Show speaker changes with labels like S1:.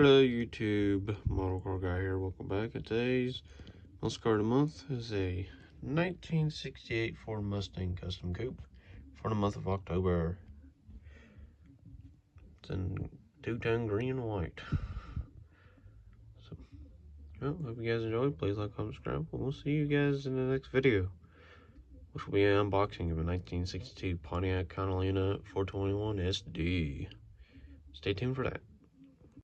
S1: Hello YouTube, Model Car Guy here, welcome back. And today's most car of the month is a 1968 Ford Mustang Custom Coupe for the month of October. It's in two-tone green and white. So, well, hope you guys enjoyed. Please like, comment, subscribe, and we'll see you guys in the next video, which will be an unboxing of a 1962 Pontiac Catalina 421 SD. Stay tuned for that.